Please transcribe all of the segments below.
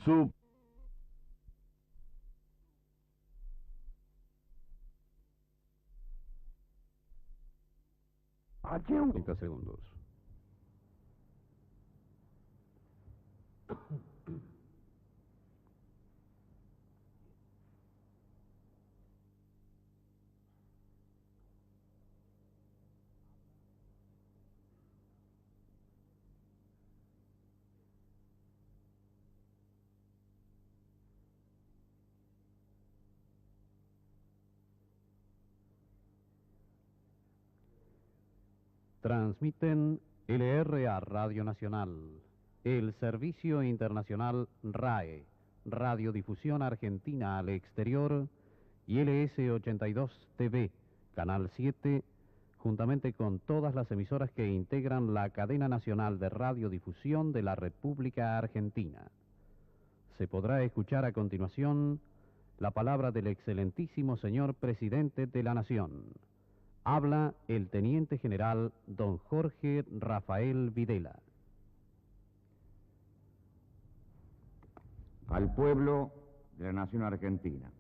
Su... Acheu. 30 segundos. Transmiten LRA Radio Nacional, el Servicio Internacional RAE, Radiodifusión Argentina al Exterior, y LS82 TV, Canal 7, juntamente con todas las emisoras que integran la cadena nacional de radiodifusión de la República Argentina. Se podrá escuchar a continuación la palabra del excelentísimo señor Presidente de la Nación. Habla el Teniente General don Jorge Rafael Videla. Al pueblo de la nación argentina.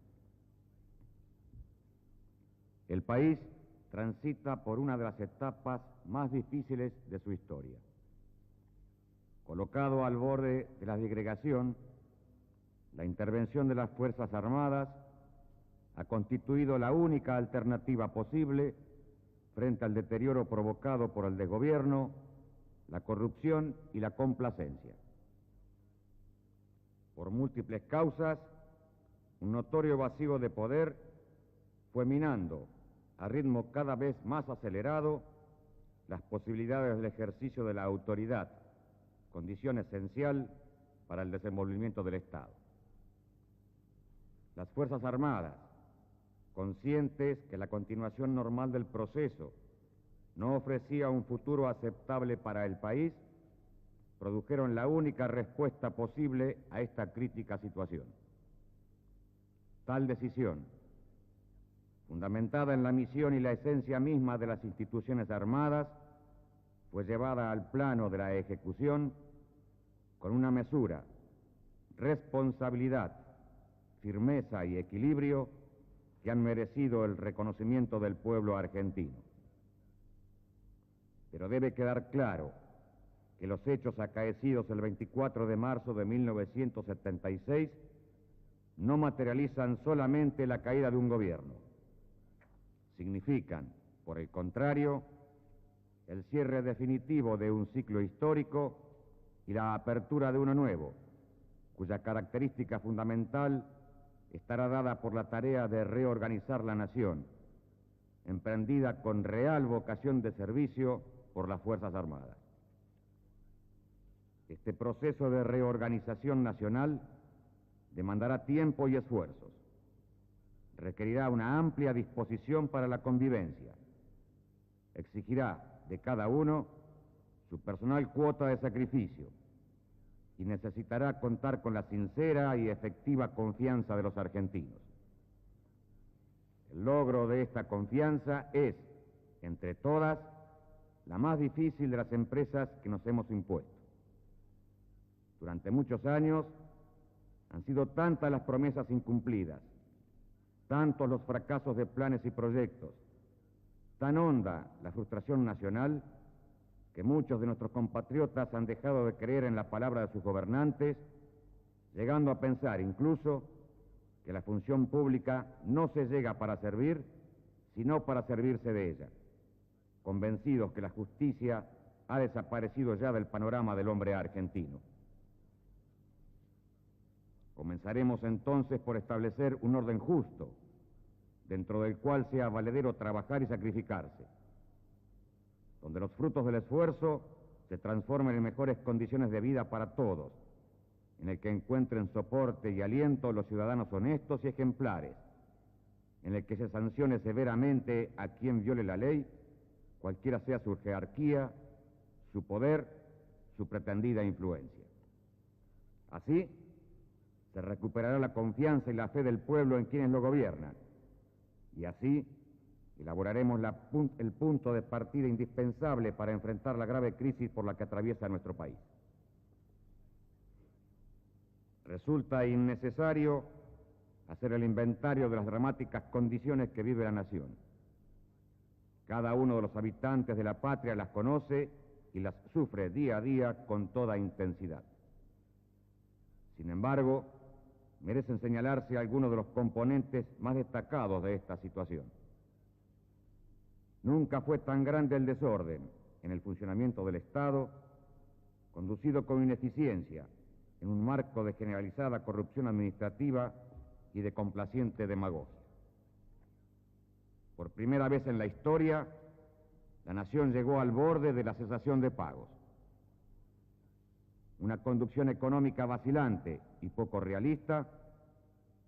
El país transita por una de las etapas más difíciles de su historia. Colocado al borde de la disgregación, la intervención de las Fuerzas Armadas ha constituido la única alternativa posible frente al deterioro provocado por el desgobierno, la corrupción y la complacencia. Por múltiples causas, un notorio vacío de poder fue minando, a ritmo cada vez más acelerado, las posibilidades del ejercicio de la autoridad, condición esencial para el desenvolvimiento del Estado. Las Fuerzas Armadas, conscientes que la continuación normal del proceso no ofrecía un futuro aceptable para el país, produjeron la única respuesta posible a esta crítica situación. Tal decisión, fundamentada en la misión y la esencia misma de las instituciones armadas, fue llevada al plano de la ejecución con una mesura, responsabilidad, firmeza y equilibrio que han merecido el reconocimiento del pueblo argentino. Pero debe quedar claro que los hechos acaecidos el 24 de marzo de 1976 no materializan solamente la caída de un gobierno. Significan, por el contrario, el cierre definitivo de un ciclo histórico y la apertura de uno nuevo, cuya característica fundamental estará dada por la tarea de reorganizar la nación, emprendida con real vocación de servicio por las Fuerzas Armadas. Este proceso de reorganización nacional demandará tiempo y esfuerzos. Requerirá una amplia disposición para la convivencia. Exigirá de cada uno su personal cuota de sacrificio y necesitará contar con la sincera y efectiva confianza de los argentinos. El logro de esta confianza es, entre todas, la más difícil de las empresas que nos hemos impuesto. Durante muchos años han sido tantas las promesas incumplidas, tantos los fracasos de planes y proyectos, tan honda la frustración nacional, que muchos de nuestros compatriotas han dejado de creer en la palabra de sus gobernantes, llegando a pensar incluso que la función pública no se llega para servir, sino para servirse de ella, convencidos que la justicia ha desaparecido ya del panorama del hombre argentino. Comenzaremos entonces por establecer un orden justo, dentro del cual sea valedero trabajar y sacrificarse, donde los frutos del esfuerzo se transformen en mejores condiciones de vida para todos, en el que encuentren soporte y aliento los ciudadanos honestos y ejemplares, en el que se sancione severamente a quien viole la ley, cualquiera sea su jerarquía, su poder, su pretendida influencia. Así, se recuperará la confianza y la fe del pueblo en quienes lo gobiernan, y así elaboraremos el punto de partida indispensable para enfrentar la grave crisis por la que atraviesa nuestro país. resulta innecesario hacer el inventario de las dramáticas condiciones que vive la nación. Cada uno de los habitantes de la patria las conoce y las sufre día a día con toda intensidad. Sin embargo, merecen señalarse algunos de los componentes más destacados de esta situación. Nunca fue tan grande el desorden en el funcionamiento del Estado, conducido con ineficiencia, en un marco de generalizada corrupción administrativa y de complaciente demagogia. Por primera vez en la historia, la nación llegó al borde de la cesación de pagos. Una conducción económica vacilante y poco realista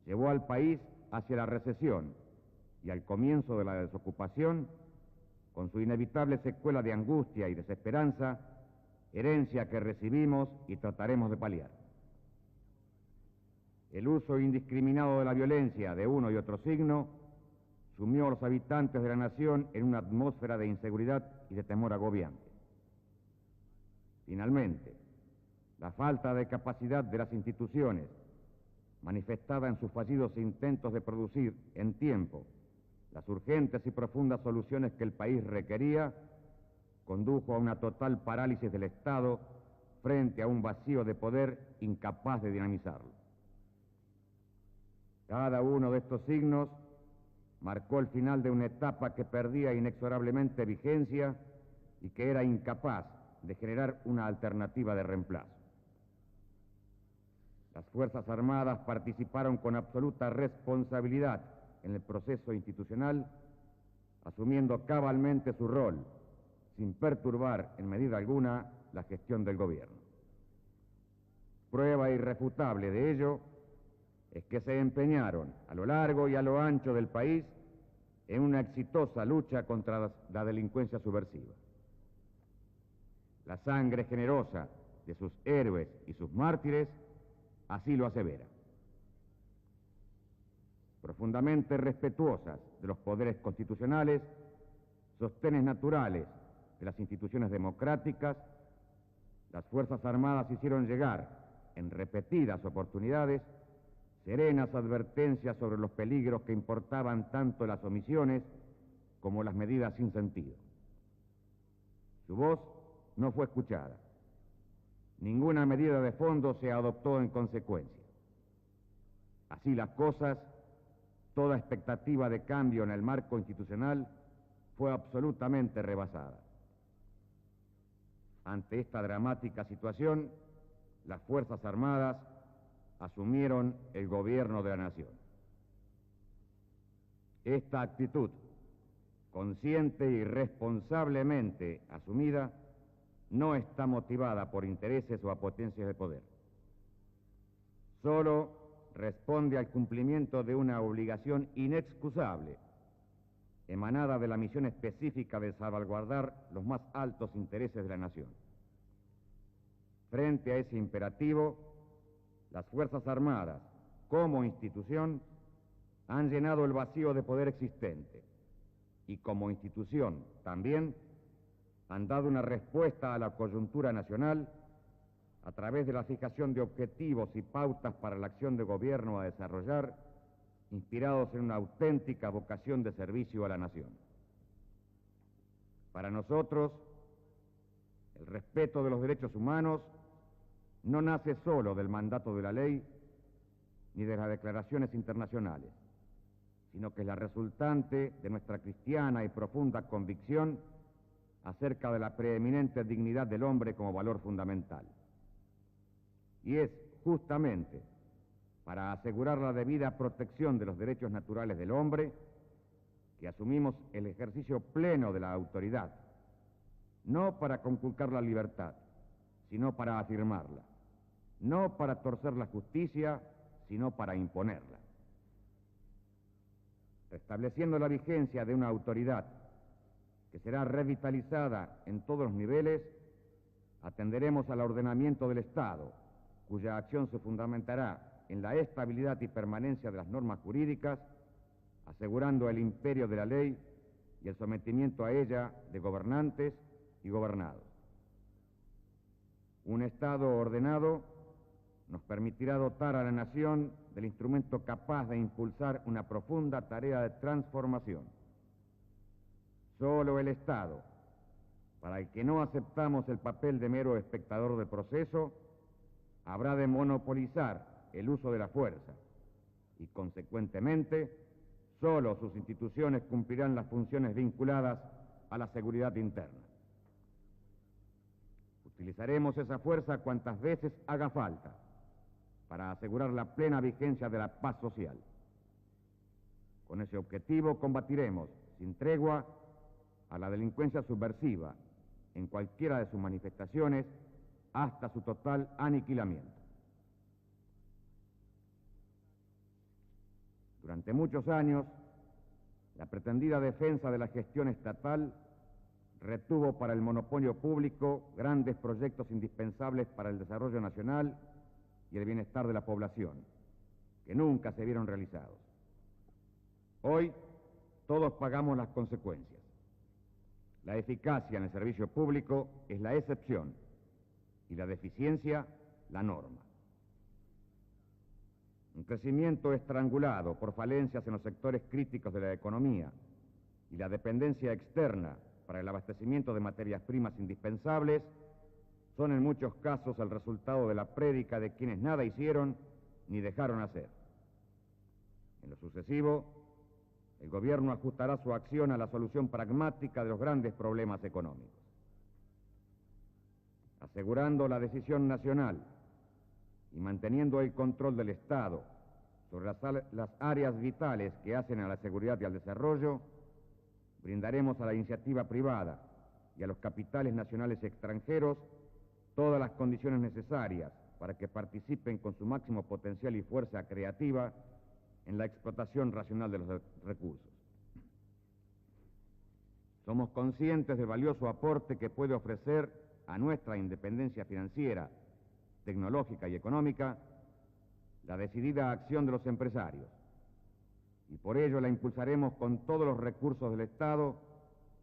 llevó al país hacia la recesión y al comienzo de la desocupación, con su inevitable secuela de angustia y desesperanza, herencia que recibimos y trataremos de paliar. El uso indiscriminado de la violencia de uno y otro signo sumió a los habitantes de la nación en una atmósfera de inseguridad y de temor agobiante. Finalmente, la falta de capacidad de las instituciones, manifestada en sus fallidos intentos de producir en tiempo las urgentes y profundas soluciones que el país requería, condujo a una total parálisis del Estado frente a un vacío de poder incapaz de dinamizarlo. Cada uno de estos signos marcó el final de una etapa que perdía inexorablemente vigencia y que era incapaz de generar una alternativa de reemplazo. Las Fuerzas Armadas participaron con absoluta responsabilidad en el proceso institucional, asumiendo cabalmente su rol, sin perturbar en medida alguna la gestión del gobierno. Prueba irrefutable de ello es que se empeñaron a lo largo y a lo ancho del país en una exitosa lucha contra la delincuencia subversiva. La sangre generosa de sus héroes y sus mártires así lo asevera. Profundamente respetuosas de los poderes constitucionales, sostenes naturales de las instituciones democráticas, las Fuerzas Armadas hicieron llegar, en repetidas oportunidades, serenas advertencias sobre los peligros que importaban tanto las omisiones como las medidas sin sentido. Su voz no fue escuchada. Ninguna medida de fondo se adoptó en consecuencia. Así las cosas, toda expectativa de cambio en el marco institucional fue absolutamente rebasada. Ante esta dramática situación, las Fuerzas Armadas asumieron el gobierno de la nación. Esta actitud, consciente y responsablemente asumida, no está motivada por intereses o apetencias de poder. Solo responde al cumplimiento de una obligación inexcusable, emanada de la misión específica de salvaguardar los más altos intereses de la nación. Frente a ese imperativo, las Fuerzas Armadas, como institución, han llenado el vacío de poder existente y como institución también han dado una respuesta a la coyuntura nacional a través de la fijación de objetivos y pautas para la acción de gobierno a desarrollar, inspirados en una auténtica vocación de servicio a la nación. Para nosotros, el respeto de los derechos humanos no nace solo del mandato de la ley ni de las declaraciones internacionales, sino que es la resultante de nuestra cristiana y profunda convicción acerca de la preeminente dignidad del hombre como valor fundamental. Y es justamente para asegurar la debida protección de los derechos naturales del hombre que asumimos el ejercicio pleno de la autoridad, no para conculcar la libertad, sino para afirmarla, no para torcer la justicia, sino para imponerla. Restableciendo la vigencia de una autoridad que será revitalizada en todos los niveles, atenderemos al ordenamiento del Estado, cuya acción se fundamentará en la estabilidad y permanencia de las normas jurídicas, asegurando el imperio de la ley y el sometimiento a ella de gobernantes y gobernados. Un Estado ordenado nos permitirá dotar a la nación del instrumento capaz de impulsar una profunda tarea de transformación. Solo el Estado, para el que no aceptamos el papel de mero espectador del proceso, habrá de monopolizar el uso de la fuerza y, consecuentemente, solo sus instituciones cumplirán las funciones vinculadas a la seguridad interna. Utilizaremos esa fuerza cuantas veces haga falta para asegurar la plena vigencia de la paz social. Con ese objetivo combatiremos sin tregua a la delincuencia subversiva en cualquiera de sus manifestaciones hasta su total aniquilamiento. Durante muchos años, la pretendida defensa de la gestión estatal retuvo para el monopolio público grandes proyectos indispensables para el desarrollo nacional y el bienestar de la población, que nunca se vieron realizados. Hoy, todos pagamos las consecuencias. La eficacia en el servicio público es la excepción y la deficiencia la norma. Un crecimiento estrangulado por falencias en los sectores críticos de la economía y la dependencia externa para el abastecimiento de materias primas indispensables son en muchos casos el resultado de la prédica de quienes nada hicieron ni dejaron hacer. En lo sucesivo, el gobierno ajustará su acción a la solución pragmática de los grandes problemas económicos. Asegurando la decisión nacional y manteniendo el control del Estado sobre las áreas vitales que hacen a la seguridad y al desarrollo, brindaremos a la iniciativa privada y a los capitales nacionales y extranjeros todas las condiciones necesarias para que participen con su máximo potencial y fuerza creativa en la explotación racional de los recursos. Somos conscientes del valioso aporte que puede ofrecer a nuestra independencia financiera, tecnológica y económica la decidida acción de los empresarios, y por ello la impulsaremos con todos los recursos del Estado,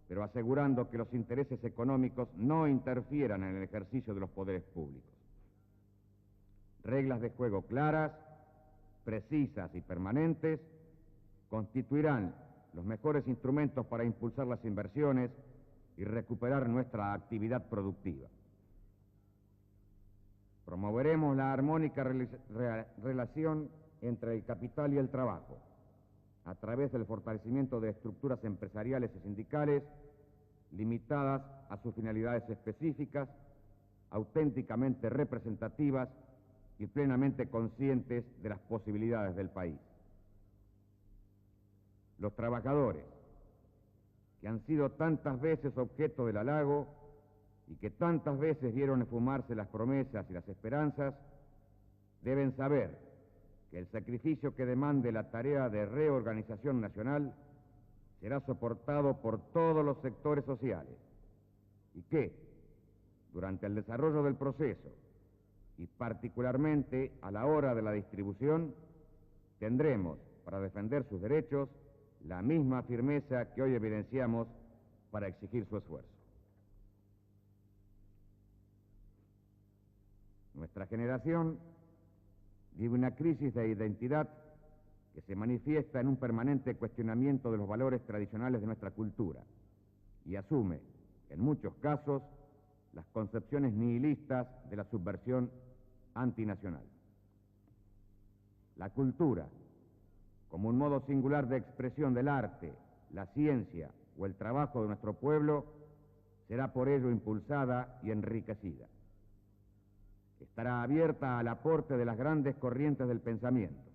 pero asegurando que los intereses económicos no interfieran en el ejercicio de los poderes públicos. Reglas de juego claras, precisas y permanentes constituirán los mejores instrumentos para impulsar las inversiones y recuperar nuestra actividad productiva. Promoveremos la armónica relación entre el capital y el trabajo, a través del fortalecimiento de estructuras empresariales y sindicales limitadas a sus finalidades específicas, auténticamente representativas y plenamente conscientes de las posibilidades del país. Los trabajadores, que han sido tantas veces objeto del halago y que tantas veces vieron esfumarse las promesas y las esperanzas, deben saber que el sacrificio que demande la tarea de reorganización nacional será soportado por todos los sectores sociales y que, durante el desarrollo del proceso y particularmente a la hora de la distribución, tendremos para defender sus derechos la misma firmeza que hoy evidenciamos para exigir su esfuerzo. Nuestra generación vive una crisis de identidad que se manifiesta en un permanente cuestionamiento de los valores tradicionales de nuestra cultura y asume, en muchos casos, las concepciones nihilistas de la subversión antinacional. La cultura, como un modo singular de expresión del arte, la ciencia o el trabajo de nuestro pueblo, será por ello impulsada y enriquecida. Estará abierta al aporte de las grandes corrientes del pensamiento,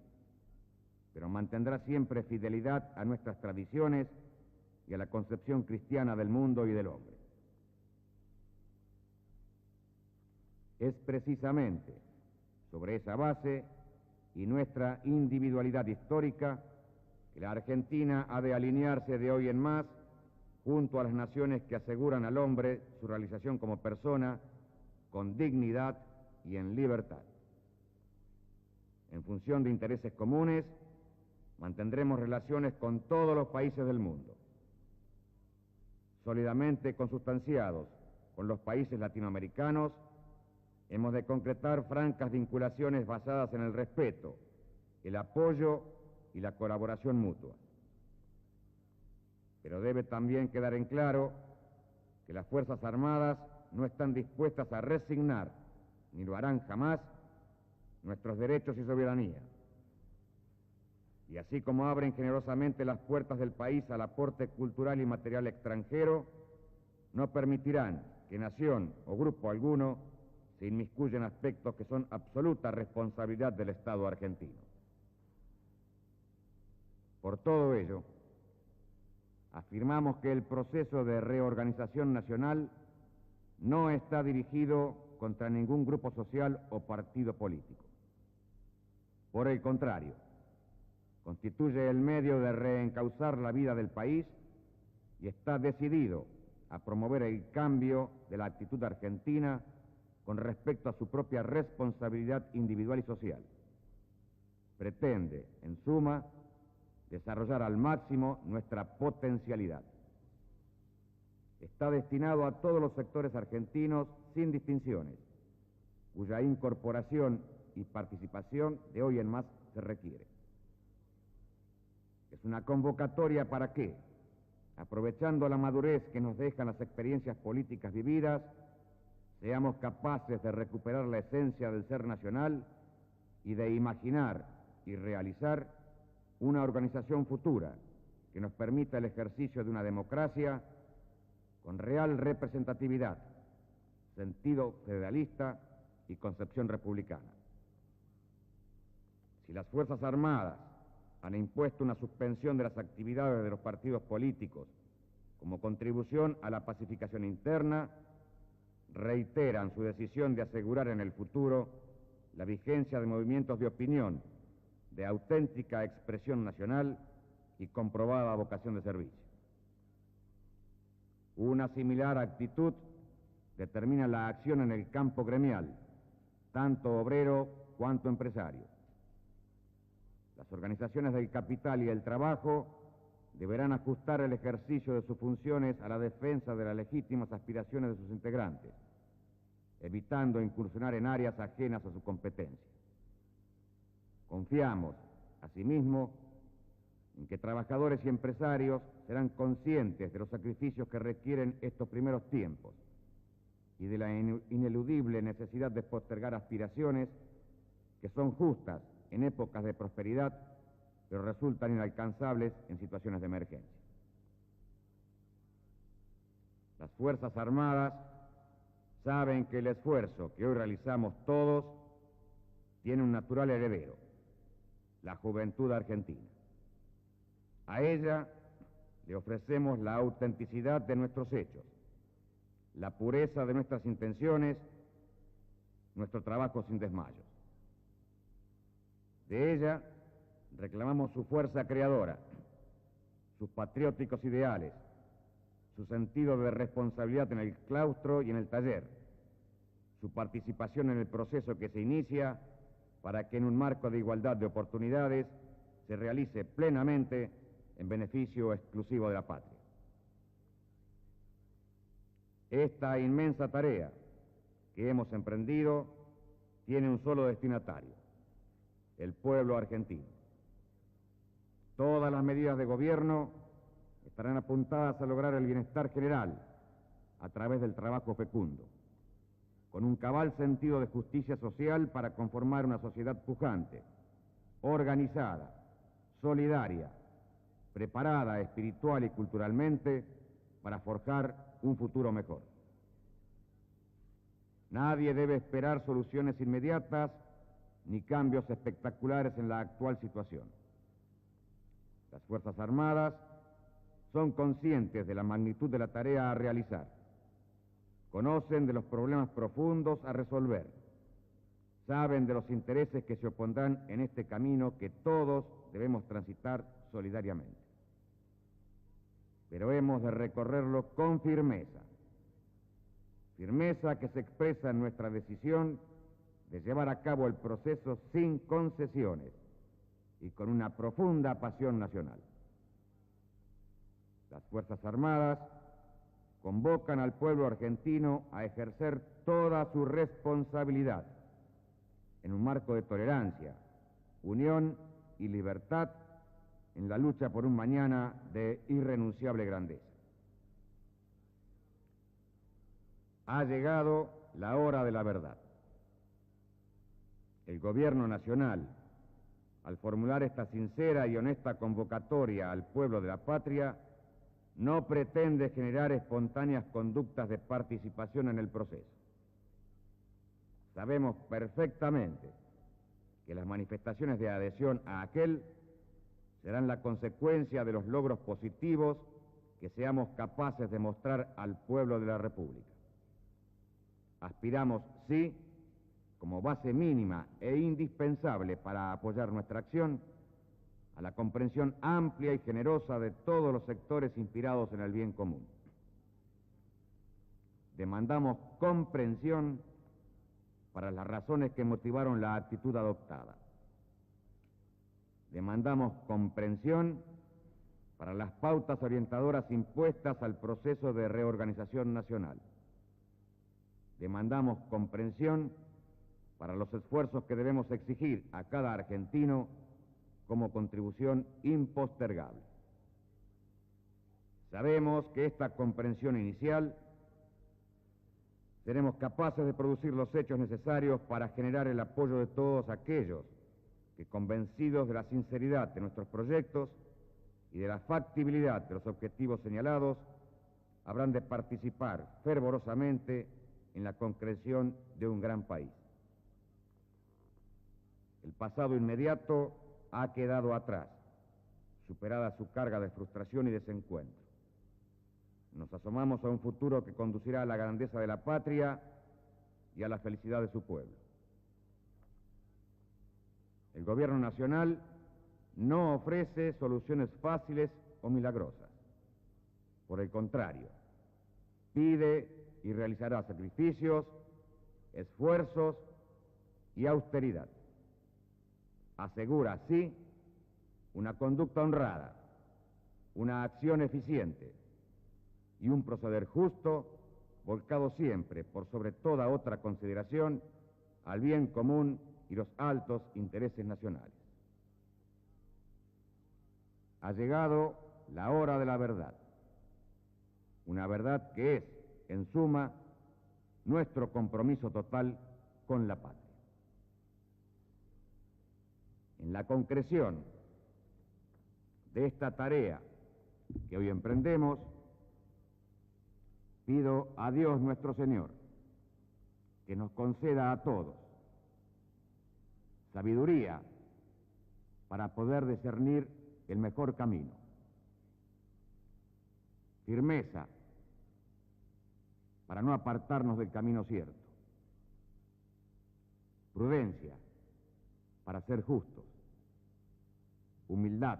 pero mantendrá siempre fidelidad a nuestras tradiciones y a la concepción cristiana del mundo y del hombre. Es precisamente sobre esa base y nuestra individualidad histórica que la Argentina ha de alinearse de hoy en más junto a las naciones que aseguran al hombre su realización como persona con dignidad y en libertad. En función de intereses comunes, mantendremos relaciones con todos los países del mundo, sólidamente consustanciados con los países latinoamericanos Hemos de concretar francas vinculaciones basadas en el respeto, el apoyo y la colaboración mutua. Pero debe también quedar en claro que las Fuerzas Armadas no están dispuestas a resignar, ni lo harán jamás, nuestros derechos y soberanía. Y así como abren generosamente las puertas del país al aporte cultural y material extranjero, no permitirán que nación o grupo alguno se inmiscuya en aspectos que son absoluta responsabilidad del Estado argentino. Por todo ello, afirmamos que el proceso de reorganización nacional no está dirigido contra ningún grupo social o partido político. Por el contrario, constituye el medio de reencauzar la vida del país y está decidido a promover el cambio de la actitud argentina con respecto a su propia responsabilidad individual y social. Pretende, en suma, desarrollar al máximo nuestra potencialidad. Está destinado a todos los sectores argentinos sin distinciones, cuya incorporación y participación de hoy en más se requiere. Es una convocatoria para que, aprovechando la madurez que nos dejan las experiencias políticas vividas, seamos capaces de recuperar la esencia del ser nacional y de imaginar y realizar una organización futura que nos permita el ejercicio de una democracia con real representatividad, sentido federalista y concepción republicana. Si las Fuerzas Armadas han impuesto una suspensión de las actividades de los partidos políticos como contribución a la pacificación interna, reiteran su decisión de asegurar en el futuro la vigencia de movimientos de opinión de auténtica expresión nacional y comprobada vocación de servicio. Una similar actitud determina la acción en el campo gremial, tanto obrero cuanto empresario. Las organizaciones del capital y el trabajo deberán ajustar el ejercicio de sus funciones a la defensa de las legítimas aspiraciones de sus integrantes, evitando incursionar en áreas ajenas a su competencia. Confiamos, asimismo, en que trabajadores y empresarios serán conscientes de los sacrificios que requieren estos primeros tiempos y de la ineludible necesidad de postergar aspiraciones que son justas en épocas de prosperidad, pero resultan inalcanzables en situaciones de emergencia. Las Fuerzas Armadas saben que el esfuerzo que hoy realizamos todos tiene un natural heredero, la juventud argentina. A ella le ofrecemos la autenticidad de nuestros hechos, la pureza de nuestras intenciones, nuestro trabajo sin desmayos. De ella reclamamos su fuerza creadora, sus patrióticos ideales, su sentido de responsabilidad en el claustro y en el taller, su participación en el proceso que se inicia para que en un marco de igualdad de oportunidades se realice plenamente en beneficio exclusivo de la patria. Esta inmensa tarea que hemos emprendido tiene un solo destinatario: el pueblo argentino. Todas las medidas de gobierno estarán apuntadas a lograr el bienestar general a través del trabajo fecundo, con un cabal sentido de justicia social para conformar una sociedad pujante, organizada, solidaria, preparada espiritual y culturalmente para forjar un futuro mejor. Nadie debe esperar soluciones inmediatas ni cambios espectaculares en la actual situación. Las Fuerzas Armadas son conscientes de la magnitud de la tarea a realizar, conocen de los problemas profundos a resolver, saben de los intereses que se opondrán en este camino que todos debemos transitar solidariamente. Pero hemos de recorrerlo con firmeza, firmeza que se expresa en nuestra decisión de llevar a cabo el proceso sin concesiones y con una profunda pasión nacional. Las Fuerzas Armadas convocan al pueblo argentino a ejercer toda su responsabilidad en un marco de tolerancia, unión y libertad en la lucha por un mañana de irrenunciable grandeza. Ha llegado la hora de la verdad. El Gobierno Nacional, al formular esta sincera y honesta convocatoria al pueblo de la patria, no pretende generar espontáneas conductas de participación en el proceso. Sabemos perfectamente que las manifestaciones de adhesión a aquel serán la consecuencia de los logros positivos que seamos capaces de mostrar al pueblo de la República. Aspiramos, sí, como base mínima e indispensable para apoyar nuestra acción, a la comprensión amplia y generosa de todos los sectores inspirados en el bien común. Demandamos comprensión para las razones que motivaron la actitud adoptada. Demandamos comprensión para las pautas orientadoras impuestas al proceso de reorganización nacional. Demandamos comprensión para los esfuerzos que debemos exigir a cada argentino como contribución impostergable. Sabemos que esta comprensión inicial seremos capaces de producir los hechos necesarios para generar el apoyo de todos aquellos que, convencidos de la sinceridad de nuestros proyectos y de la factibilidad de los objetivos señalados, habrán de participar fervorosamente en la concreción de un gran país. El pasado inmediato ha quedado atrás, superada su carga de frustración y desencuentro. Nos asomamos a un futuro que conducirá a la grandeza de la patria y a la felicidad de su pueblo. El Gobierno Nacional no ofrece soluciones fáciles o milagrosas. Por el contrario, pide y realizará sacrificios, esfuerzos y austeridad. Asegura así una conducta honrada, una acción eficiente y un proceder justo, volcado siempre, por sobre toda otra consideración, al bien común y los altos intereses nacionales. Ha llegado la hora de la verdad, una verdad que es, en suma, nuestro compromiso total con la patria. En la concreción de esta tarea que hoy emprendemos, pido a Dios nuestro Señor que nos conceda a todos sabiduría para poder discernir el mejor camino, firmeza para no apartarnos del camino cierto, prudencia para ser justos, humildad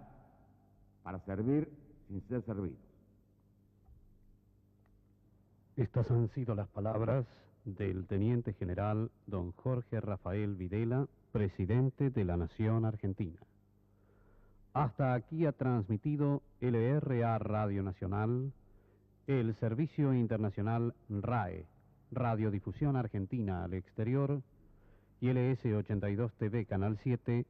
para servir sin ser servidos. Estas han sido las palabras del Teniente General don Jorge Rafael Videla, presidente de la Nación Argentina. Hasta aquí ha transmitido LRA Radio Nacional, el Servicio Internacional RAE, Radiodifusión Argentina al Exterior, y LS82 TV Canal 7,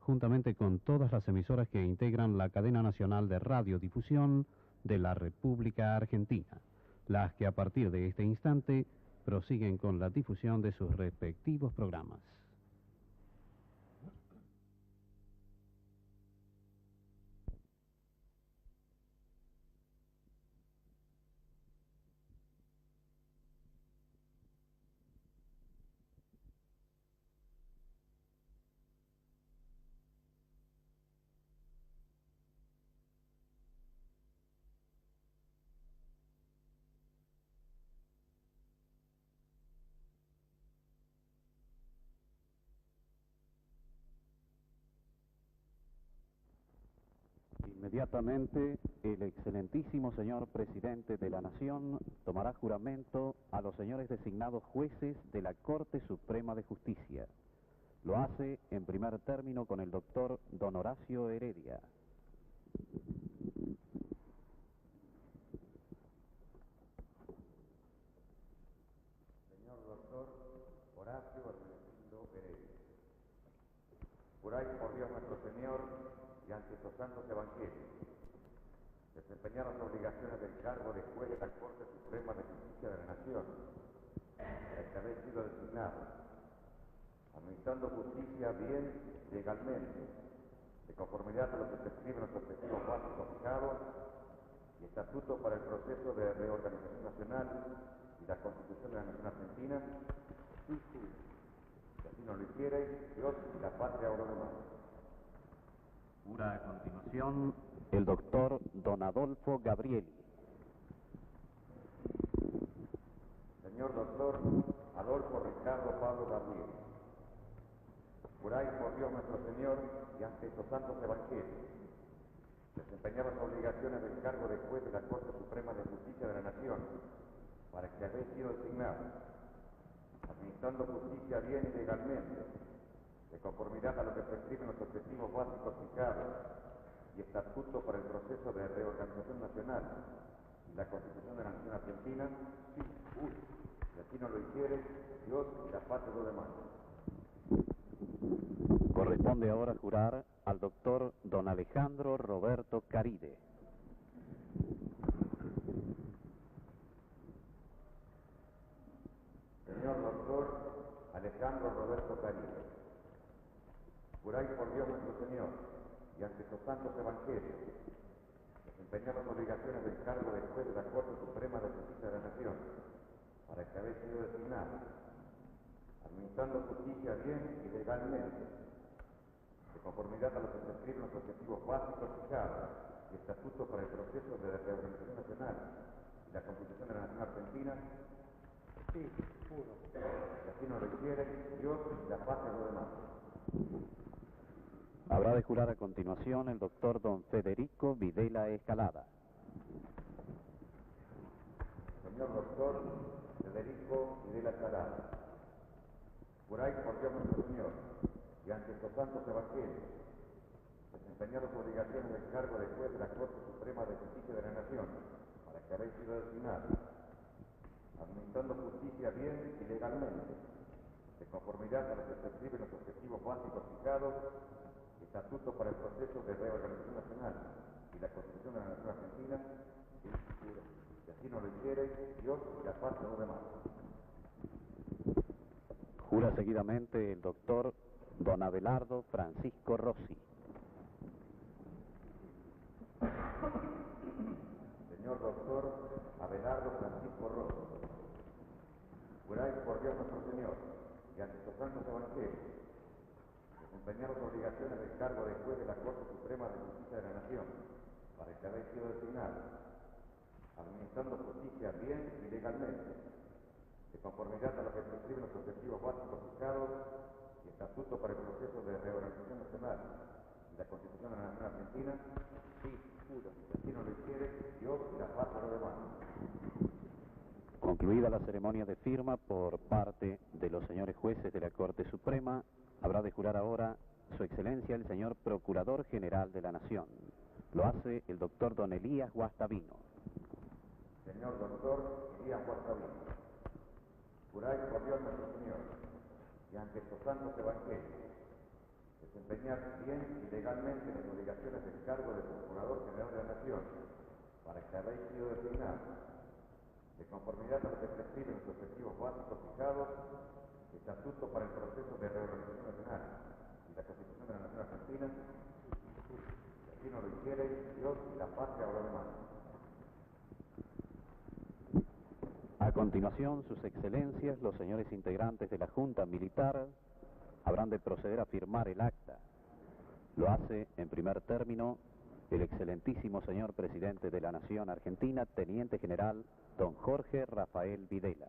juntamente con todas las emisoras que integran la cadena nacional de radiodifusión de la República Argentina, las que a partir de este instante prosiguen con la difusión de sus respectivos programas. Inmediatamente, el excelentísimo señor presidente de la Nación tomará juramento a los señores designados jueces de la Corte Suprema de Justicia. Lo hace en primer término con el doctor don Horacio Heredia. Juráis por Dios nuestro Señor y ante estos santos evangelios desempeñar las obligaciones del cargo de juez de la Corte Suprema de Justicia de la Nación, para el que habéis sido designado, administrando justicia bien y legalmente, de conformidad a lo que se escribe en los objetivos básicos fijados y estatuto para el proceso de reorganización nacional y la Constitución de la Nación Argentina. Sí, sí. Si así no lo hiciereis, Dios y la patria os lo demanda. Jura a continuación el doctor don Adolfo Gabrieli. Señor doctor Adolfo Ricardo Pablo Gabriel, juráis por Dios nuestro Señor y ante estos santos evangelios desempeñar las obligaciones del cargo de juez de la Corte Suprema de Justicia de la Nación, para que habéis sido designado, administrando justicia bien y legalmente, de conformidad a lo que prescriben los objetivos básicos fijados y estatuto para el proceso de reorganización nacional y la Constitución de la Nación Argentina. Sí, si así no lo hiciere, Dios y la patria lo demanda. Corresponde ahora jurar al doctor don Alejandro Roberto Caride. Señor doctor Alejandro Roberto Caride, juráis por Dios nuestro Señor y ante estos santos evangelios desempeñar las obligaciones del cargo de juez de la Corte Suprema de Justicia de la Nación, para el que habéis sido designado, administrando justicia bien y legalmente, de conformidad a lo que se escriben los objetivos básicos fijados y estatuto para el proceso de reorganización nacional y la Constitución de la Nación Argentina. Sí, juro. Si así no lo hiciere, Dios y la patria lo demanda. Habrá de jurar a continuación el doctor don Federico Videla Escalada. Señor doctor Federico Videla Escalada, juráis por Dios nuestro Señor y ante estos santos evangelios desempeñar las obligaciones del cargo de juez de la Corte Suprema de Justicia de la Nación, para que habéis sido designado, administrando justicia bien y legalmente, de conformidad a lo que se escriben los objetivos básicos fijados, estatuto para el proceso de reorganización nacional y la Constitución de la Nación Argentina. Sí, juro. Si así no lo hiciereis, Dios y la patria lo demanda. Jura seguidamente el doctor don Abelardo Francisco Rossi. Señor doctor Abelardo Francisco Rossi, juráis por Dios nuestro Señor y ante estos santos evangelios desempeñar las obligaciones del cargo de juez de la Corte Suprema de Justicia de la Nación, para el que habéis sido designado, administrando justicia bien y legalmente, de conformidad a lo que prescriben los objetivos básicos fijados y estatuto para el proceso de reorganización nacional y la Constitución de la Nación Argentina. Sí, juro. Si así no lo hiciere, Dios y la patria lo demanda. Concluida la ceremonia de firma por parte de los señores jueces de la Corte Suprema, habrá de jurar ahora Su Excelencia el señor Procurador General de la Nación. Lo hace el doctor don Elías Guastavino. Señor doctor Elías Guastavino, juráis por Dios nuestro Señor y ante estos santos evangelios desempeñar bien y legalmente las obligaciones del cargo de Procurador General de la Nación, para que habéis sido designado, de conformidad a lo que prescriben los objetivos básicos fijados, estatuto para el proceso de reorganización nacional y la Constitución de la Nación Argentina. Si así no lo hiciereis, Dios y la patria os lo demanda. A continuación, sus excelencias, los señores integrantes de la Junta Militar, habrán de proceder a firmar el acta. Lo hace, en primer término, el excelentísimo señor presidente de la Nación Argentina, Teniente General don Jorge Rafael Videla.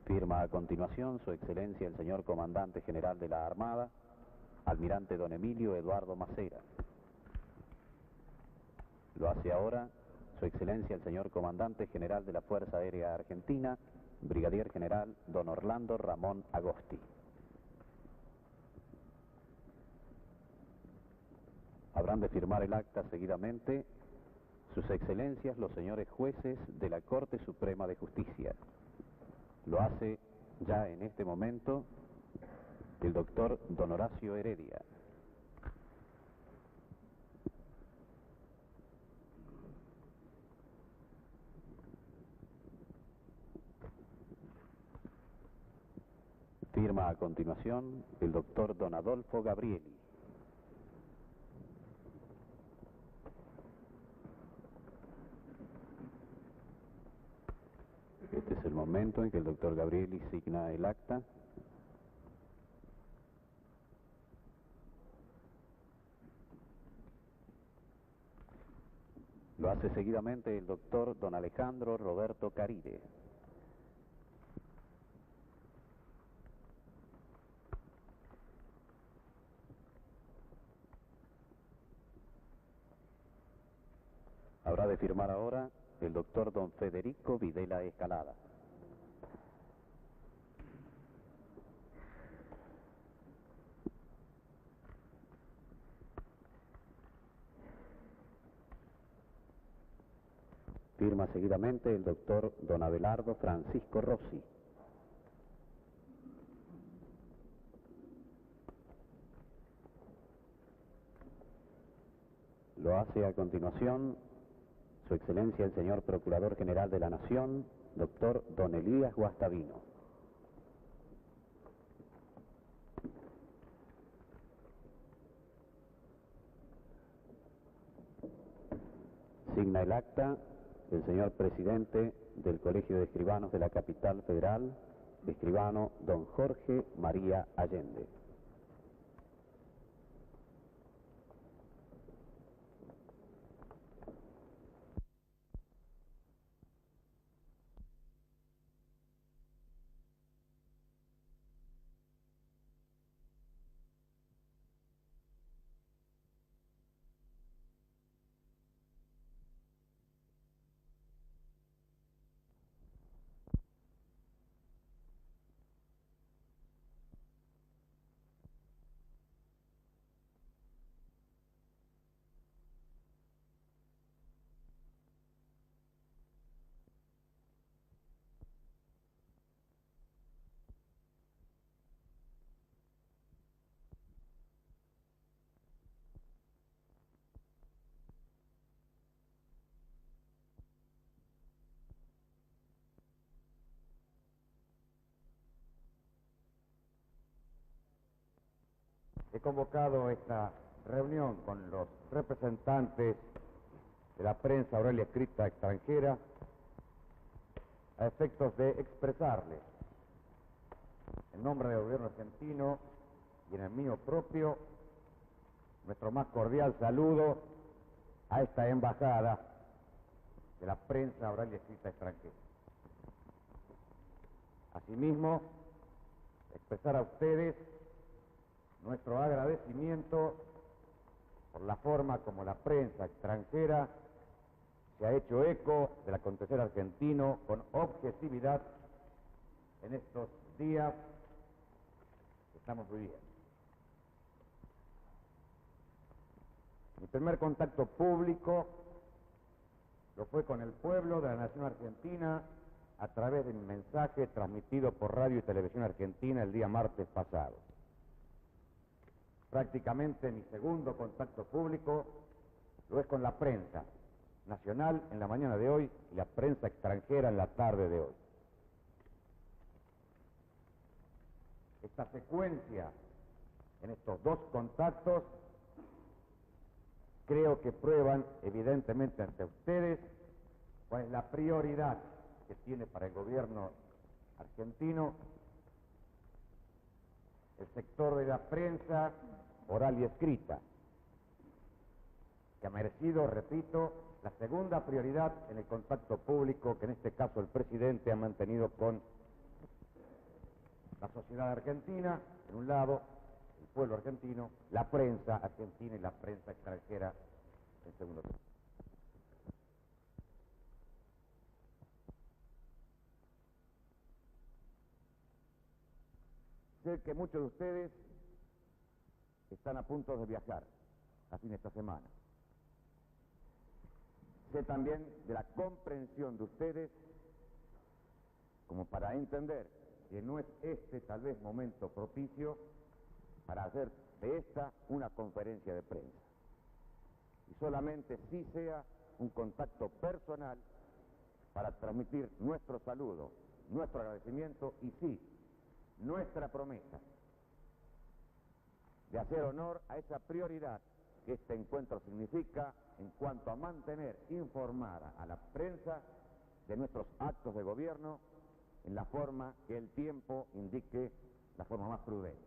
Firma a continuación Su Excelencia el señor Comandante General de la Armada, Almirante don Emilio Eduardo Macera. Lo hace ahora Su Excelencia el señor Comandante General de la Fuerza Aérea Argentina, Brigadier General don Orlando Ramón Agosti. Habrán de firmar el acta seguidamente Sus Excelencias los señores jueces de la Corte Suprema de Justicia. Lo hace ya en este momento el doctor don Horacio Heredia. Firma a continuación el doctor don Adolfo Gabrieli. Este es el momento en que el doctor Gabrieli signa el acta. Lo hace seguidamente el doctor don Alejandro Roberto Caride. Habrá de firmar ahora el doctor don Federico Videla Escalada. Firma seguidamente el doctor don Abelardo Francisco Rossi. Lo hace a continuación Su Excelencia el señor Procurador General de la Nación, doctor don Elías Guastavino. Signa el acta el señor Presidente del Colegio de Escribanos de la Capital Federal, escribano don Jorge María Allende. He convocado esta reunión con los representantes de la prensa oral y escrita extranjera a efectos de expresarles, en nombre del gobierno argentino y en el mío propio, nuestro más cordial saludo a esta embajada de la prensa oral y escrita extranjera. Asimismo, expresar a ustedes nuestro agradecimiento por la forma como la prensa extranjera se ha hecho eco del acontecer argentino con objetividad en estos días que estamos viviendo. Mi primer contacto público lo fue con el pueblo de la nación argentina a través de un mensaje transmitido por Radio y Televisión Argentina el día martes pasado. Prácticamente mi segundo contacto público lo es con la prensa nacional en la mañana de hoy y la prensa extranjera en la tarde de hoy. Esta secuencia en estos dos contactos creo que prueban evidentemente ante ustedes cuál es la prioridad que tiene para el gobierno argentino el sector de la prensa oral y escrita, que ha merecido, repito, la segunda prioridad en el contacto público que en este caso el presidente ha mantenido con la sociedad argentina, en un lado, el pueblo argentino, la prensa argentina y la prensa extranjera en segundo lugar. Sé que muchos de ustedes están a punto de viajar a fin de esta semana. Sé también de la comprensión de ustedes como para entender que no es este tal vez momento propicio para hacer de esta una conferencia de prensa. Y solamente sí sea un contacto personal para transmitir nuestro saludo, nuestro agradecimiento y sí, nuestra promesa de hacer honor a esa prioridad que este encuentro significa en cuanto a mantener informada a la prensa de nuestros actos de gobierno en la forma que el tiempo indique, la forma más prudente.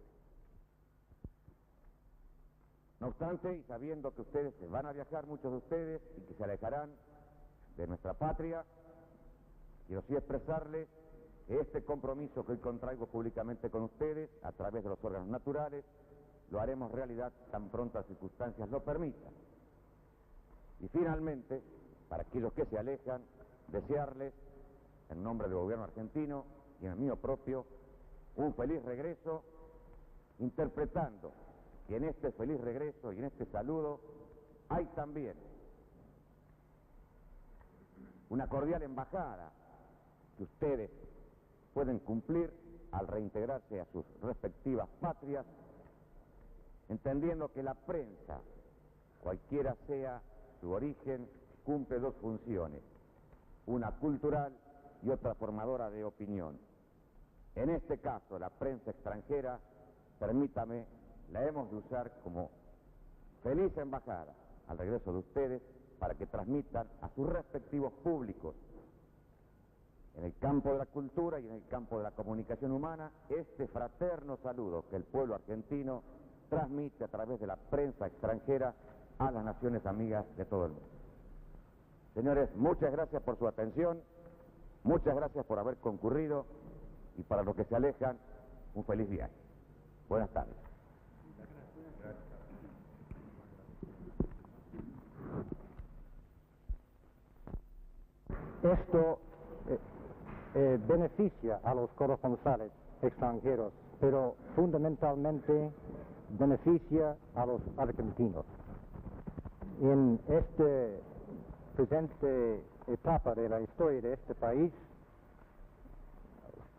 No obstante, y sabiendo que ustedes van a viajar, muchos de ustedes, y que se alejarán de nuestra patria, quiero sí expresarles que este compromiso que hoy contraigo públicamente con ustedes, a través de los órganos naturales, lo haremos realidad tan pronto las circunstancias lo permitan. Y finalmente, para aquellos que se alejan, desearles, en nombre del gobierno argentino y en el mío propio, un feliz regreso, interpretando que en este feliz regreso y en este saludo hay también una cordial embajada que ustedes pueden cumplir al reintegrarse a sus respectivas patrias, entendiendo que la prensa, cualquiera sea su origen, cumple dos funciones, una cultural y otra formadora de opinión. En este caso, la prensa extranjera, permítame, la hemos de usar como feliz embajada al regreso de ustedes para que transmitan a sus respectivos públicos en el campo de la cultura y en el campo de la comunicación humana este fraterno saludo que el pueblo argentino transmite a través de la prensa extranjera a las naciones amigas de todo el mundo. Señores, muchas gracias por su atención, muchas gracias por haber concurrido y para los que se alejan, un feliz viaje. Buenas tardes. Esto beneficia a los corresponsales extranjeros, pero fundamentalmente beneficia a los argentinos. En esta presente etapa de la historia de este país,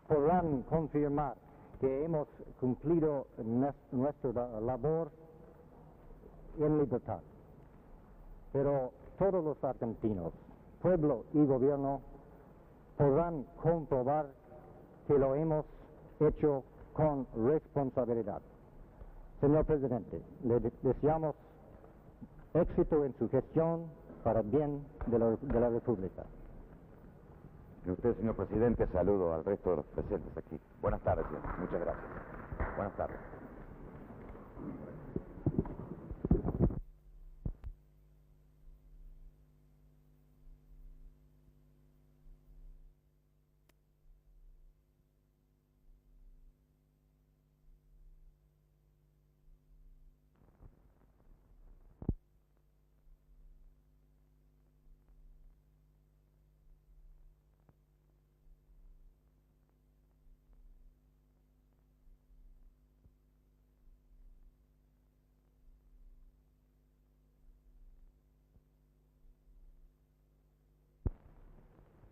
podrán confirmar que hemos cumplido nuestra labor en libertad. Pero todos los argentinos, pueblo y gobierno, podrán comprobar que lo hemos hecho con responsabilidad. Señor Presidente, le deseamos éxito en su gestión para bien de la República. Y usted, señor Presidente, saludo al resto de los presentes aquí. Buenas tardes, señor. Muchas gracias. Buenas tardes.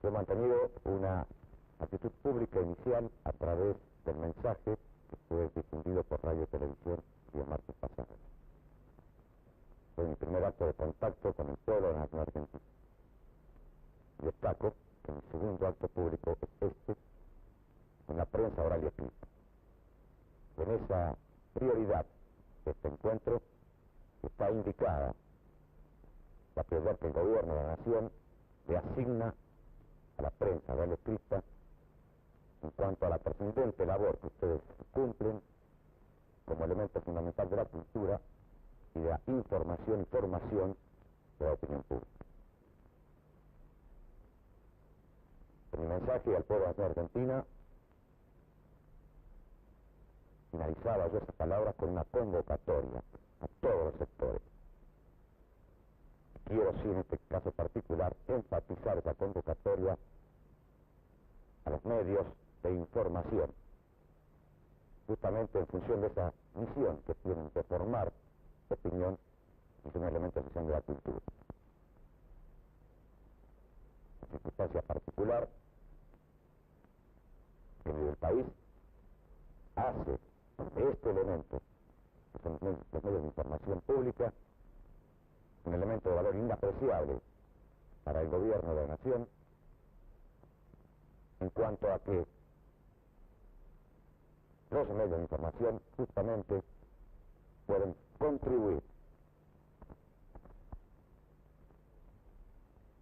He mantenido una actitud pública inicial a través del mensaje que fue difundido por radio y televisión el martes pasado. Fue mi primer acto de contacto con el pueblo de la nación argentina. Destaco que mi segundo acto público es este, en la prensa oral y escrita. En esa prioridad de este encuentro está indicada la prioridad que el gobierno de la nación le asigna a la prensa oral y escrita en cuanto a la trascendente labor que ustedes cumplen como elemento fundamental de la cultura y de la información y formación de la opinión pública. En mi mensaje al pueblo de la nación argentina finalizaba yo esas palabras con una convocatoria a todos los sectores. Quiero sí en este caso particular enfatizar esa convocatoria a los medios de información, justamente en función de esa misión que tienen de formar opinión y un elemento esencial de la cultura. En circunstancia particular, que vive el país, hace de este elemento, que son los medios de información pública, un elemento de valor inapreciable para el gobierno de la nación, en cuanto a que los medios de información justamente pueden contribuir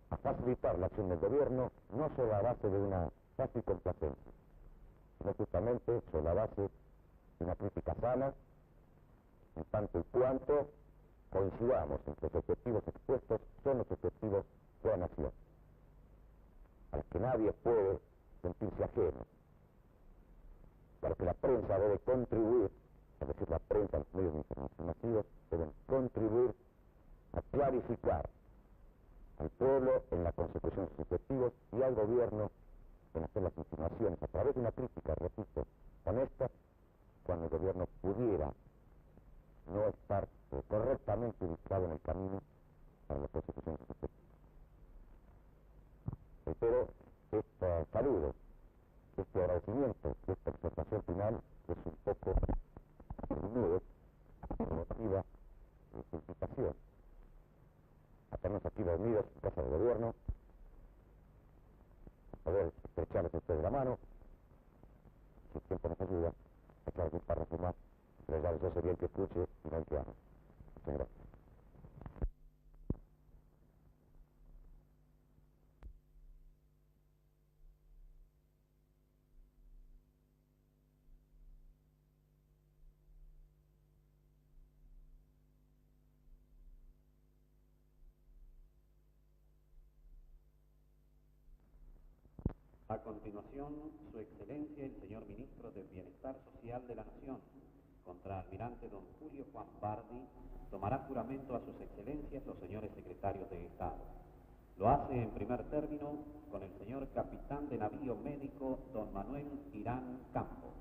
a facilitar la acción del gobierno, no sobre la base de una fácil complacencia, sino justamente sobre la base de una crítica sana, en tanto y cuanto coincidamos en que los objetivos expuestos son los objetivos de la nación, a los que nadie puede sentirse ajeno, para que la prensa debe contribuir, es decir, la prensa, los medios de información masivos, deben contribuir a clarificar al pueblo en la consecución de sus objetivos y al gobierno en hacer las insinuaciones a través de una crítica, repito, honesta, cuando el gobierno pudiera no estar correctamente ubicado en el camino para la consecución de sus objetivos. Espero este saludo, este agradecimiento, esta exhortación final es un poco nudo, emotiva, su invitación a tenernos aquí reunidos en casa del gobierno, a poder estrecharles a ustedes la mano, si el tiempo nos ayuda, a echar algún párrafo más, pero ya yo sería el que escuche y no el que ame. Muchas gracias. A continuación, Su Excelencia el señor Ministro del Bienestar Social de la Nación, Contraalmirante don Julio Juan Bardi, tomará juramento a sus excelencias los señores secretarios de Estado. Lo hace en primer término con el señor Capitán de Navío Médico don Manuel Irán Campo.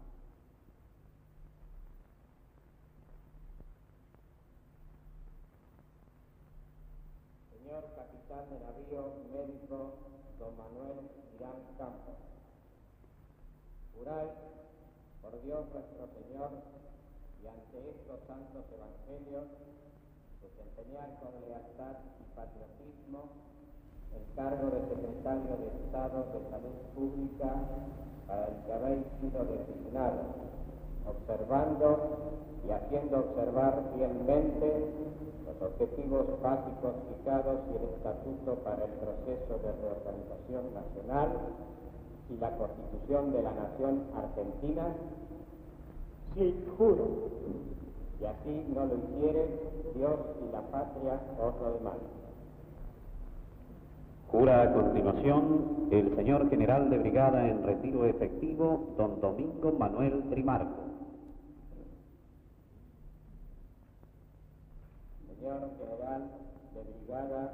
Señor Capitán de Navío Médico don Manuel Irán Campo, juráis por Dios nuestro Señor y ante estos santos evangelios desempeñar con lealtad y patriotismo el cargo de Secretario de Estado de Salud Pública para el que habéis sido designado, observando y haciendo observar fielmente los objetivos básicos fijados y el estatuto para el proceso de reorganización nacional y la Constitución de la Nación Argentina. Sí, juro. Y así no lo hiciere, Dios y la patria os lo demandan. Jura a continuación el señor General de Brigada en retiro efectivo don Domingo Manuel Trimarco. Señor General de Brigada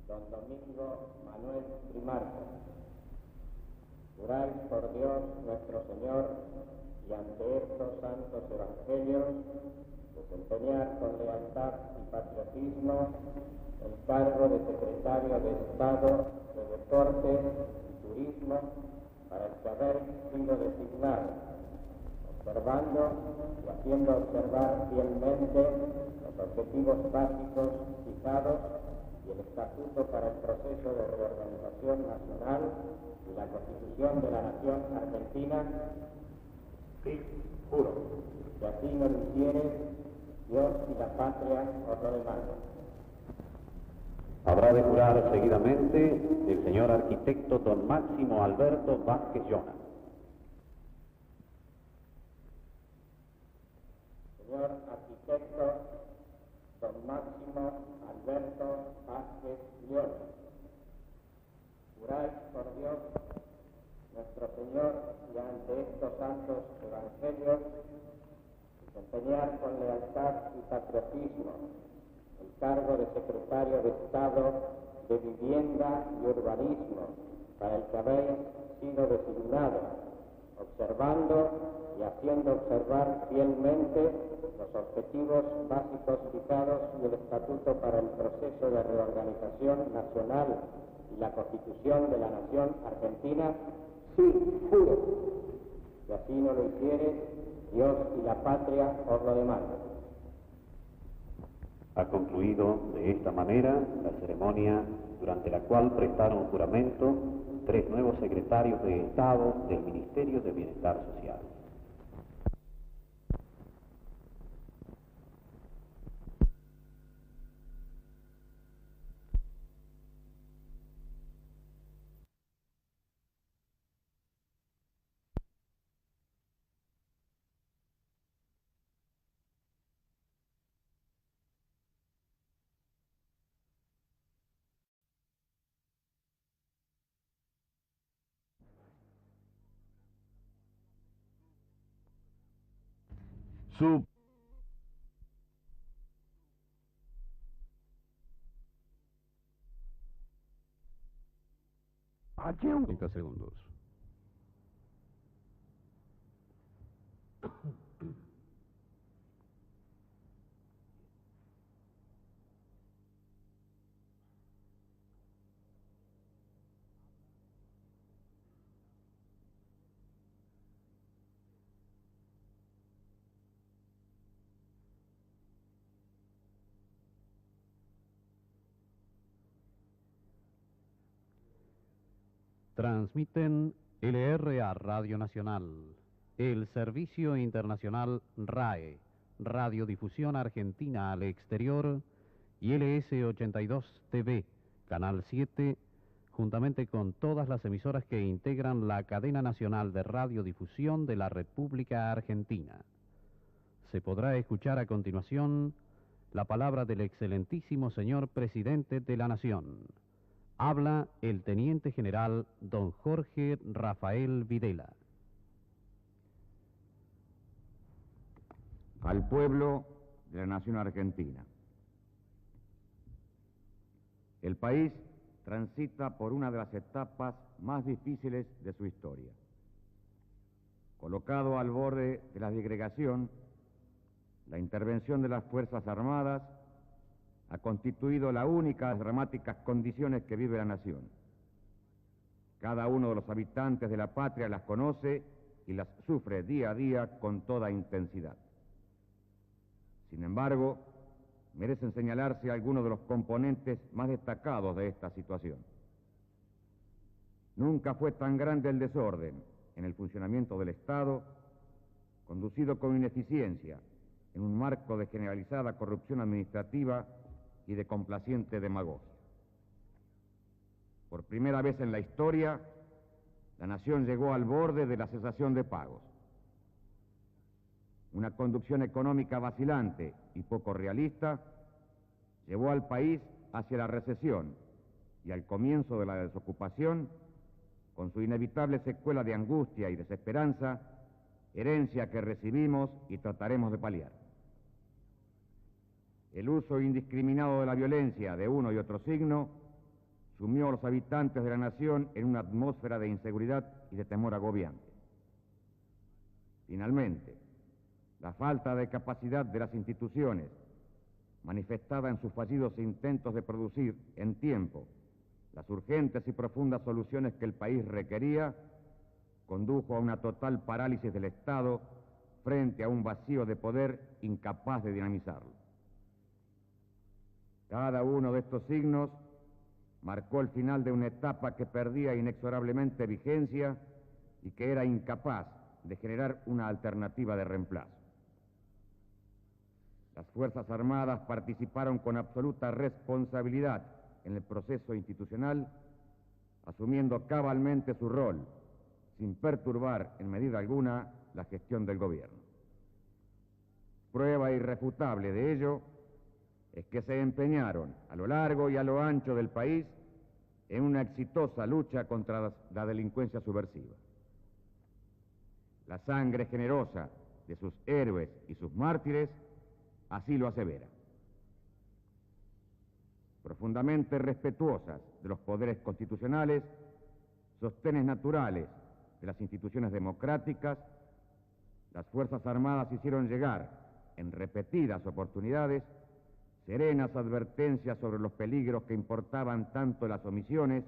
don Domingo Manuel Trimarco, juráis por Dios nuestro Señor y ante estos santos evangelios desempeñar con lealtad y patriotismo el cargo de Secretario de Estado de Deportes y Turismo para el que habéis sido designado, observando y haciendo observar fielmente los objetivos básicos fijados y el estatuto para el proceso de reorganización nacional y la Constitución de la Nación Argentina. Sí, juro. Si así no lo hiciere, Dios y la patria os lo demandan. Habrá de jurar seguidamente el señor arquitecto don Máximo Alberto Vázquez Llona. Señor arquitecto don Máximo Alberto Vázquez Llona, juráis por Dios nuestro Señor y ante estos santos evangelios desempeñar con lealtad y patriotismo el cargo de Secretario de Estado de Vivienda y Urbanismo para el que habéis sido designado, observando y haciendo observar fielmente los objetivos básicos fijados y el estatuto para el proceso de reorganización nacional y la Constitución de la Nación Argentina. Sí, juro. Si así no lo hicieres, Dios y la patria os lo demandan. Ha concluido de esta manera la ceremonia durante la cual prestaron juramento 3 nuevos secretarios de Estado del Ministerio de Bienestar Social. Su 30 segundos. Transmiten LRA Radio Nacional, el Servicio Internacional RAE, Radiodifusión Argentina al Exterior, y LS82 TV, Canal 7, juntamente con todas las emisoras que integran la cadena nacional de radiodifusión de la República Argentina. Se podrá escuchar a continuación la palabra del excelentísimo señor Presidente de la Nación. Habla el Teniente General don Jorge Rafael Videla. al pueblo de la nación argentina. El país transita por una de las etapas más difíciles de su historia. Colocado al borde de la disgregación, la intervención de las Fuerzas Armadas ha constituido la única de las dramáticas condiciones que vive la nación. Cada uno de los habitantes de la patria las conoce y las sufre día a día con toda intensidad. Sin embargo, merecen señalarse algunos de los componentes más destacados de esta situación. Nunca fue tan grande el desorden en el funcionamiento del Estado, conducido con ineficiencia, en un marco de generalizada corrupción administrativa y de complaciente demagogia. Por primera vez en la historia, la nación llegó al borde de la cesación de pagos. Una conducción económica vacilante y poco realista llevó al país hacia la recesión y al comienzo de la desocupación, con su inevitable secuela de angustia y desesperanza, herencia que recibimos y trataremos de paliar. El uso indiscriminado de la violencia de uno y otro signo sumió a los habitantes de la nación en una atmósfera de inseguridad y de temor agobiante. Finalmente, la falta de capacidad de las instituciones, manifestada en sus fallidos intentos de producir en tiempo las urgentes y profundas soluciones que el país requería, condujo a una total parálisis del Estado frente a un vacío de poder incapaz de dinamizarlo. Cada uno de estos signos marcó el final de una etapa que perdía inexorablemente vigencia y que era incapaz de generar una alternativa de reemplazo. Las Fuerzas Armadas participaron con absoluta responsabilidad en el proceso institucional, asumiendo cabalmente su rol, sin perturbar en medida alguna la gestión del gobierno. Prueba irrefutable de ello es que se empeñaron a lo largo y a lo ancho del país en una exitosa lucha contra la delincuencia subversiva. La sangre generosa de sus héroes y sus mártires así lo asevera. Profundamente respetuosas de los poderes constitucionales, sostenes naturales de las instituciones democráticas, las Fuerzas Armadas hicieron llegar, en repetidas oportunidades, serenas advertencias sobre los peligros que importaban tanto las omisiones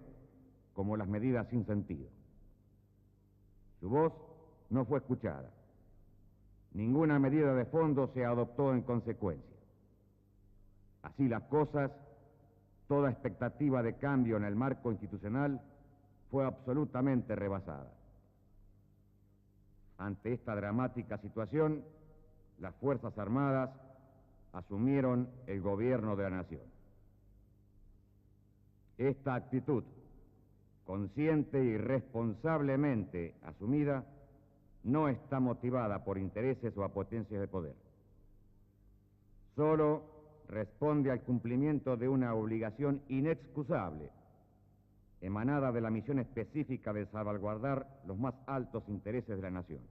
como las medidas sin sentido. Su voz no fue escuchada. Ninguna medida de fondo se adoptó en consecuencia. Así las cosas, toda expectativa de cambio en el marco institucional fue absolutamente rebasada. Ante esta dramática situación, las Fuerzas Armadas asumieron el gobierno de la nación. Esta actitud, consciente y responsablemente asumida, no está motivada por intereses o apetencias de poder. Solo responde al cumplimiento de una obligación inexcusable, emanada de la misión específica de salvaguardar los más altos intereses de la nación.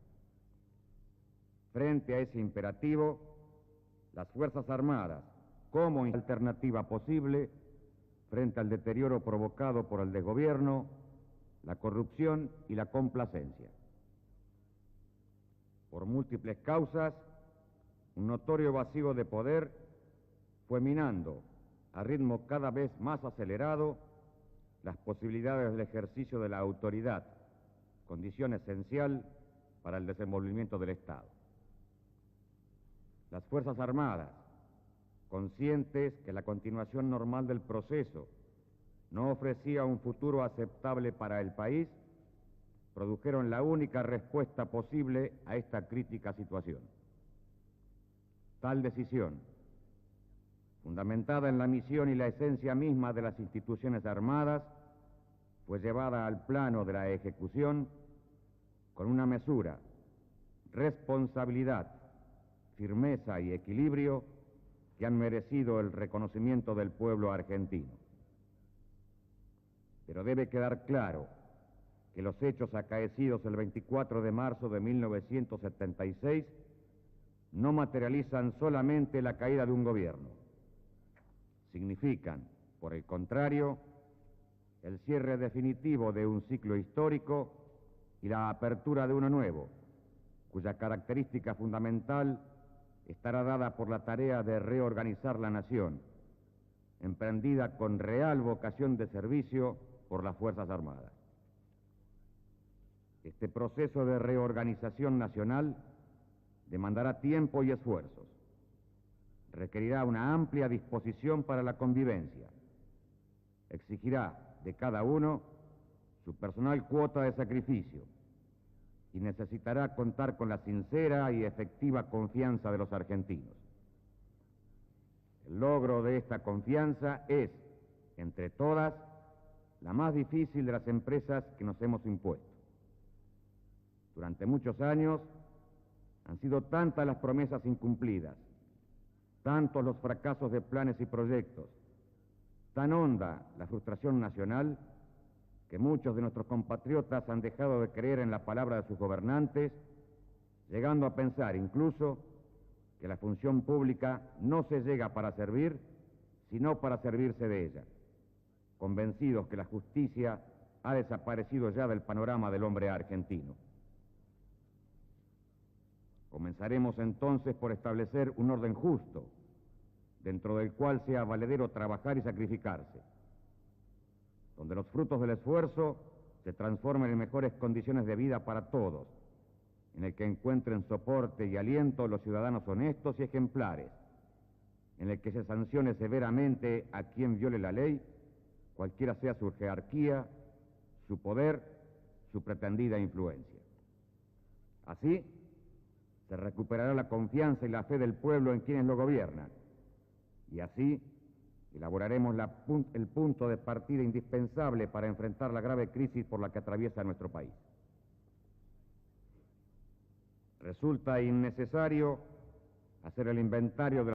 Frente a ese imperativo, las Fuerzas Armadas, como alternativa posible frente al deterioro provocado por el desgobierno, la corrupción y la complacencia. Por múltiples causas, un notorio vacío de poder fue minando a ritmo cada vez más acelerado las posibilidades del ejercicio de la autoridad, condición esencial para el desenvolvimiento del Estado. Las Fuerzas Armadas, conscientes que la continuación normal del proceso no ofrecía un futuro aceptable para el país, produjeron la única respuesta posible a esta crítica situación. Tal decisión, fundamentada en la misión y la esencia misma de las instituciones armadas, fue llevada al plano de la ejecución con una mesura, responsabilidad, firmeza y equilibrio que han merecido el reconocimiento del pueblo argentino. Pero debe quedar claro que los hechos acaecidos el 24 de marzo de 1976 no materializan solamente la caída de un gobierno. Significan, por el contrario, el cierre definitivo de un ciclo histórico y la apertura de uno nuevo, cuya característica fundamental estará dada por la tarea de reorganizar la nación, emprendida con real vocación de servicio por las Fuerzas Armadas. Este proceso de reorganización nacional demandará tiempo y esfuerzos. Requerirá una amplia disposición para la convivencia. Exigirá de cada uno su personal cuota de sacrificio y necesitará contar con la sincera y efectiva confianza de los argentinos. El logro de esta confianza es, entre todas, la más difícil de las empresas que nos hemos impuesto. Durante muchos años han sido tantas las promesas incumplidas, tantos los fracasos de planes y proyectos, tan honda la frustración nacional, que muchos de nuestros compatriotas han dejado de creer en la palabra de sus gobernantes, llegando a pensar incluso que la función pública no se llega para servir, sino para servirse de ella, convencidos que la justicia ha desaparecido ya del panorama del hombre argentino. Comenzaremos entonces por establecer un orden justo, dentro del cual sea valedero trabajar y sacrificarse, donde los frutos del esfuerzo se transformen en mejores condiciones de vida para todos, en el que encuentren soporte y aliento los ciudadanos honestos y ejemplares, en el que se sancione severamente a quien viole la ley, cualquiera sea su jerarquía, su poder, su pretendida influencia. Así, se recuperará la confianza y la fe del pueblo en quienes lo gobiernan, y así elaboraremos el punto de partida indispensable para enfrentar la grave crisis por la que atraviesa nuestro país. Resulta innecesario hacer el inventario de